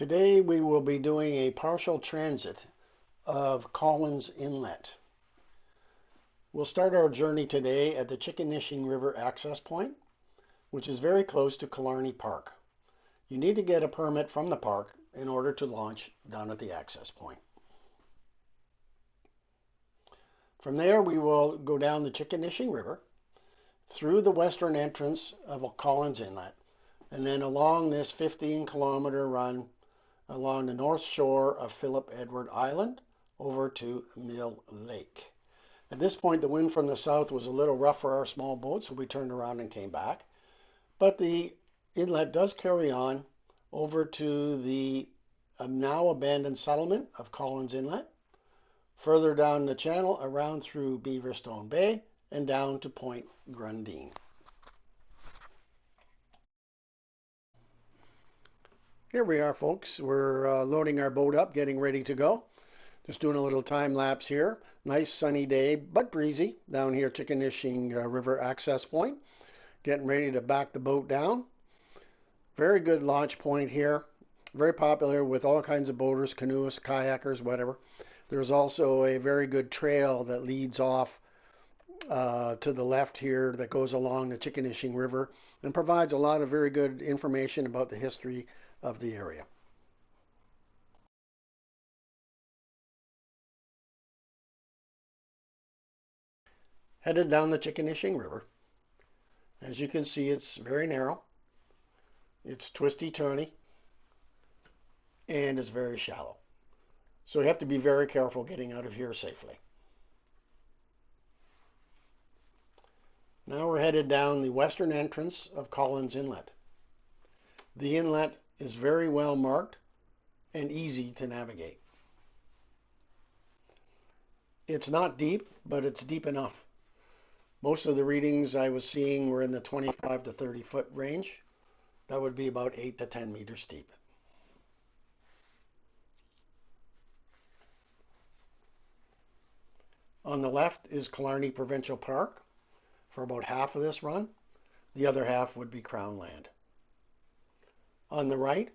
Today we will be doing a partial transit of Collins Inlet. We'll start our journey today at the Chikanishing River access point, which is very close to Killarney Park. You need to get a permit from the park in order to launch down at the access point. From there we will go down the Chikanishing River through the western entrance of Collins Inlet and then along this 15-kilometer run along the north shore of Philip Edward Island over to Mill Lake. At this point, the wind from the south was a little rough for our small boat, so we turned around and came back. But the inlet does carry on over to the now abandoned settlement of Collins Inlet, further down the channel around through Beaverstone Bay and down to Point Grundine. Here we are, folks. We're loading our boat up, getting ready to go. Just doing a little time lapse here. Nice sunny day, but breezy down here, Chikanishing River access point. Getting ready to back the boat down. Very good launch point here. Very popular with all kinds of boaters, canoeists, kayakers, whatever. There's also a very good trail that leads off to the left here that goes along the Chikanishing River and provides a lot of very good information about the history of the area. Headed down the Chikanishing River. As you can see, it's very narrow. It's twisty-turny and it's very shallow. So you have to be very careful getting out of here safely. Now we're headed down the western entrance of Collins Inlet. The inlet is very well marked and easy to navigate. It's not deep, but it's deep enough. Most of the readings I was seeing were in the 25 to 30 foot range. That would be about 8 to 10 meters deep. On the left is Killarney Provincial Park for about half of this run. The other half would be Crown land. On the right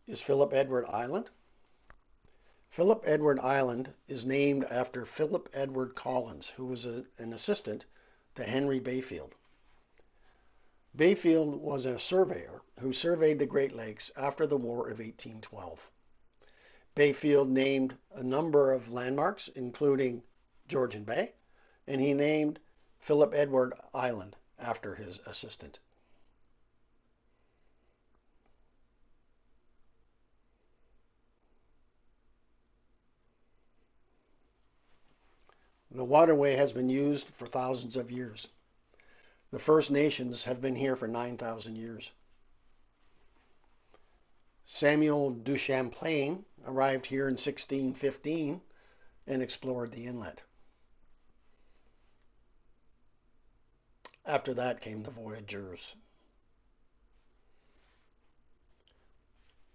is Philip Edward Island. Philip Edward Island is named after Philip Edward Collins, who was an assistant to Henry Bayfield. Bayfield was a surveyor who surveyed the Great Lakes after the War of 1812. Bayfield named a number of landmarks, including Georgian Bay, and he named Philip Edward Island after his assistant. The waterway has been used for thousands of years. The First Nations have been here for 9,000 years. Samuel du Champlain arrived here in 1615 and explored the inlet. After that came the voyageurs.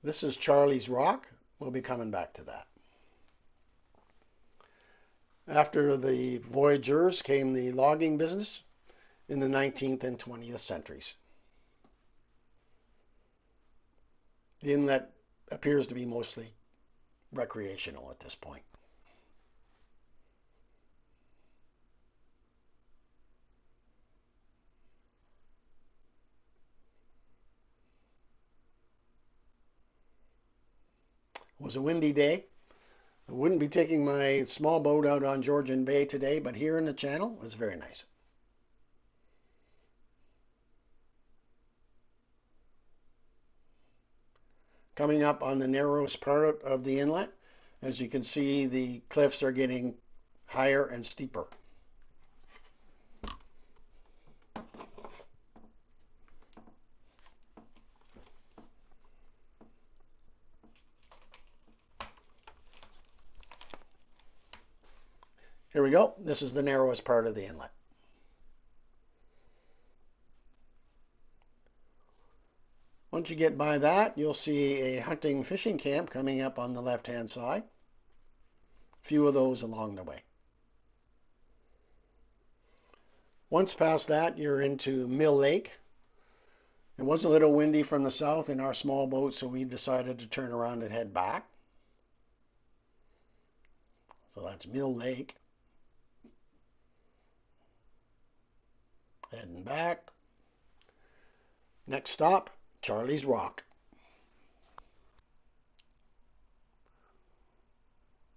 This is Charlie's Rock. We'll be coming back to that. After the voyageurs came the logging business in the 19th and 20th centuries. The inlet appears to be mostly recreational at this point. It was a windy day. I wouldn't be taking my small boat out on Georgian Bay today, but here in the channel it was very nice. Coming up on the narrowest part of the inlet, as you can see, the cliffs are getting higher and steeper. Here we go. This is the narrowest part of the inlet. Once you get by that, you'll see a hunting fishing camp coming up on the left-hand side. A few of those along the way. Once past that, you're into Mill Lake. It was a little windy from the south in our small boat, so we decided to turn around and head back. So that's Mill Lake. Heading back. Next stop, Charlie's Rock.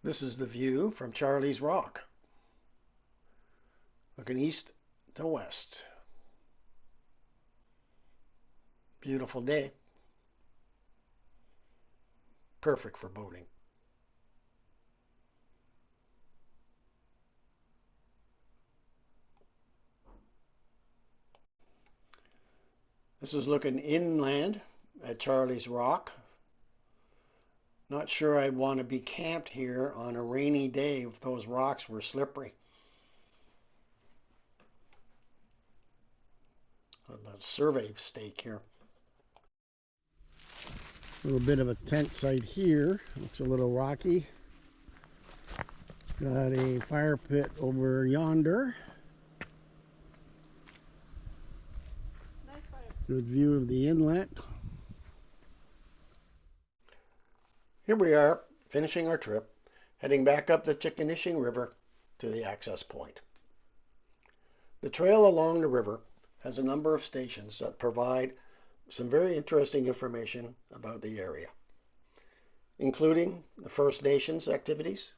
This is the view from Charlie's Rock, looking east to west. Beautiful day. Perfect for boating. This is looking inland at Charlie's Rock. Not sure I'd want to be camped here on a rainy day if those rocks were slippery. A survey stake here. A little bit of a tent site here. Looks a little rocky. Got a fire pit over yonder. Nice fire. Good view of the inlet. Here we are, finishing our trip, heading back up the Chikanishing River to the access point. The trail along the river has a number of stations that provide some very interesting information about the area, including the First Nations activities,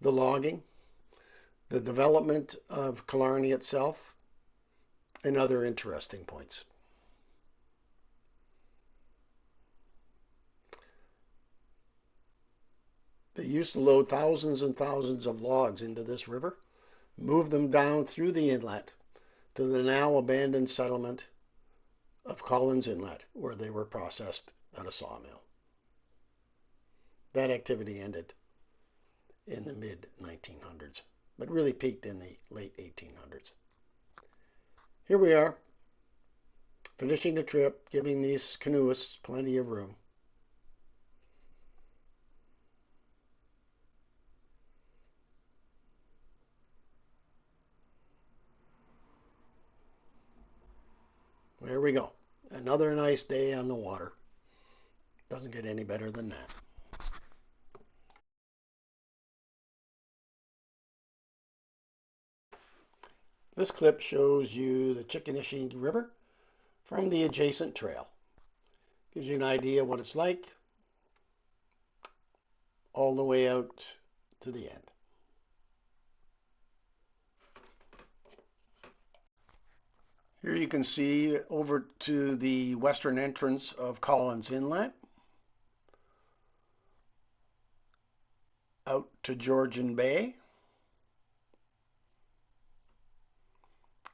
the logging, the development of Killarney itself, and other interesting points. They used to load thousands and thousands of logs into this river, move them down through the inlet to the now abandoned settlement of Collins Inlet, where they were processed at a sawmill. That activity ended in the mid-1900s, but really peaked in the late 1800s. Here we are, finishing the trip, giving these canoeists plenty of room. There we go. Another nice day on the water. Doesn't get any better than that. This clip shows you the Chikanishing River from the adjacent trail. Gives you an idea what it's like all the way out to the end. Here you can see over to the western entrance of Collins Inlet, out to Georgian Bay,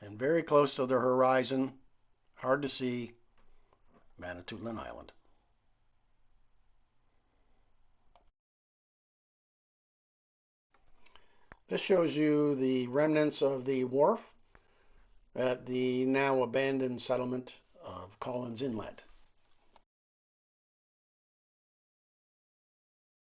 and very close to the horizon, hard to see, Manitoulin Island. This shows you the remnants of the wharf at the now abandoned settlement of Collins Inlet.